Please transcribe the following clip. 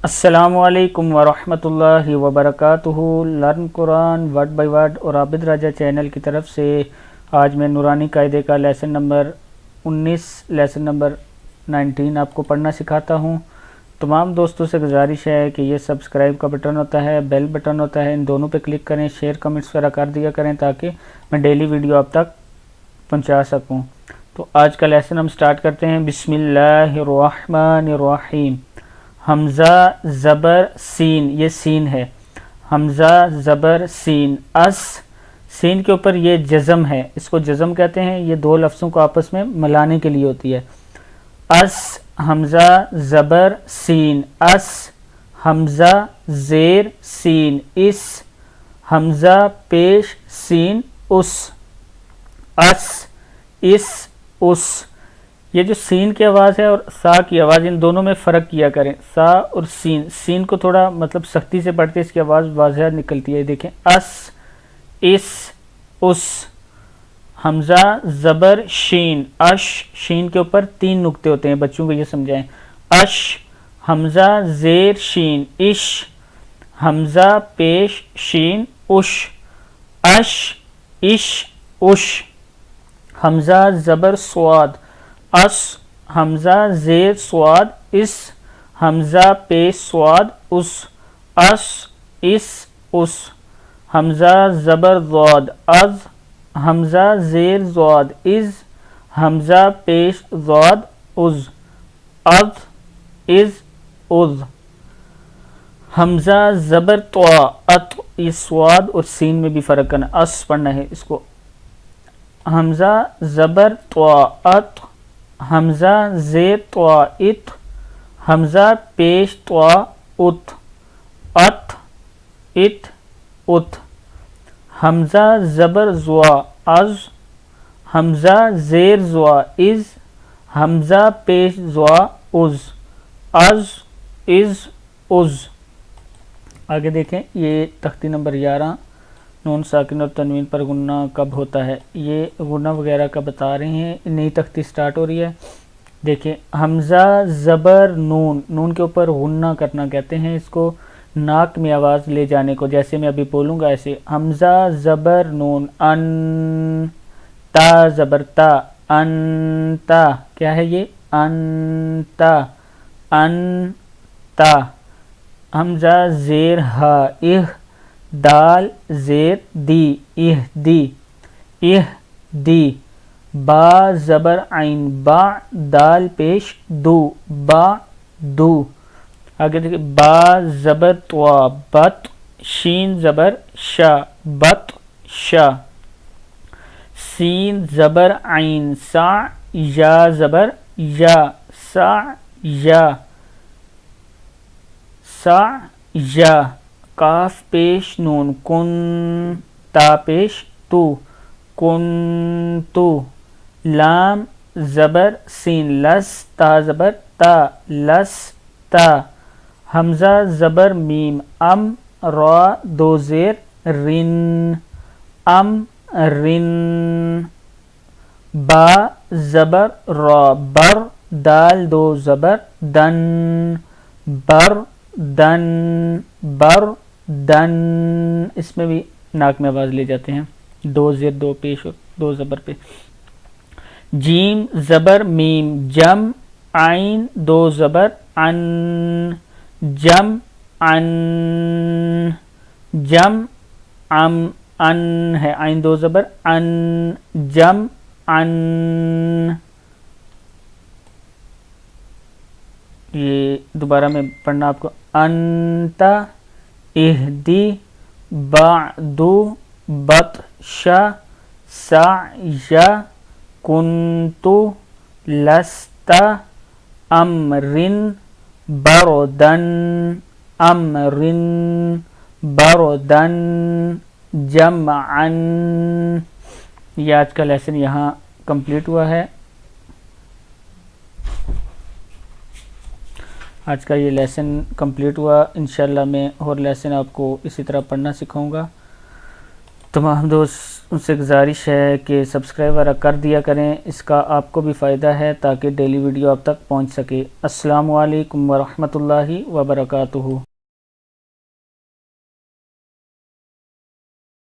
السلام علیکم ورحمۃ اللہ وبرکاتہ۔ Learn Quran word by word اور عابد راجہ چینل کی طرف سے آج میں نورانی قاعدے کا لیسن نمبر 19 آپ کو پڑھنا سکھاتا ہوں۔ تمام دوستوں سے گزارش ہے کہ یہ سبسکرائب کا بٹن ہوتا ہے، بیل بٹن ہوتا ہے، ان دونوں پہ کلک کریں، شیئر کمنٹس وغیرہ کر دیا کریں تاکہ میں ڈیلی ویڈیو آپ تک پہنچا سکوں۔ تو آج کا لیسن ہم سٹارٹ کرتے ہیں۔ بسم اللہ الرحمن الرحیم۔ حمزہ زبر سین، یہ سین ہے، حمزہ زبر سین، اس سین کے اوپر یہ جزم ہے، اس کو جزم کہتے ہیں، یہ دو لفظوں کو آپس میں ملانے کے لیے ہوتی ہے۔ اس حمزہ زبر سین، اس حمزہ زیر سین، اس حمزہ پیش سین، اس اس یہ جو سین کی آواز ہے اور سا کی آواز، ان دونوں میں فرق کیا کریں۔ سا اور سین کو تھوڑا مطلب سختی سے پڑھتے اس کی آواز واضح نکلتی ہے، دیکھیں اس اس حمزہ زبر شین، اش شین کے اوپر 3 نقطے ہوتے ہیں، بچوں کو یہ سمجھائیں۔ اش حمزہ زیر شین، اش حمزہ پیش شین، اش اش حمزہ زبر سواد، اس حمزہ زیر سواد، اس حمزہ پیش سواد، اس حمزہ زبر ضاد، از حمزہ زیر ضاد، از حمزہ پیش ضاد، از حمزہ زبر طوا، ات یہ سواد اور سین میں بھی فرق کرنا، اس پڑھنا ہے اس کو۔ حمزہ زبر طوا، ات حمزہ زیر طوا، ات حمزہ پیش طوا، ات حمزہ زبر زوا، از حمزہ زیر زوا، از حمزہ پیش زوا، از آگے دیکھیں، یہ تختی نمبر 11 نون ساکن اور تنوین پر غنہ کب ہوتا ہے، یہ غنہ وغیرہ کا بتا رہے ہیں، نئی تختی سٹارٹ ہو رہی ہے۔ دیکھیں حمزہ زبر نون کے اوپر غنہ کرنا کہتے ہیں اس کو، ناک میں آواز لے جانے کو، جیسے میں ابھی بولوں گا ایسے، حمزہ زبر نون، ان تا زبر تا، انتا کیا ہے یہ، انتا حمزہ زیر ہا، دال زیر دی، دی با زبر عین، با دال پیش دو آگے دیکھیں، با زبر طوا، بت شین زبر شا، بت شا سین زبر عین، سا یا زبر یا، سا یا کاف پیش نون، کن تا پیش تو لام زبر سین، لس تا زبر تا، لس تا حمزہ زبر میم، ام را دو زیر رن، رن با زبر را، بر دال دو زبر دن، دن اس میں بھی ناک میں آواز لے جاتے ہیں، 2 زیر 2 پیش اور 2 زبر پہ۔ جیم زبر میم، جم عین 2 زبر ان، جم ان ہے، عین 2 زبر ان، جم ان یہ دوبارہ میں پڑھنا آپ کو، انتا اہدی بعدو بطشا سعیا کنتو لستا امرن بردن جمعن۔ یہ آج کا لیسن یہاں کمپلیٹ ہوا ہے۔ آج کا یہ لیسن کمپلیٹ ہوا، انشاءاللہ میں اور لیسن آپ کو اسی طرح پڑھنا سکھاؤں گا۔ تمام دوست ان سے گزارش ہے کہ سبسکرائب وغیرہ کر دیا کریں، اس کا آپ کو بھی فائدہ ہے تاکہ ڈیلی ویڈیو آپ تک پہنچ سکے۔ السلام علیکم ورحمۃ اللہ وبرکاتہ۔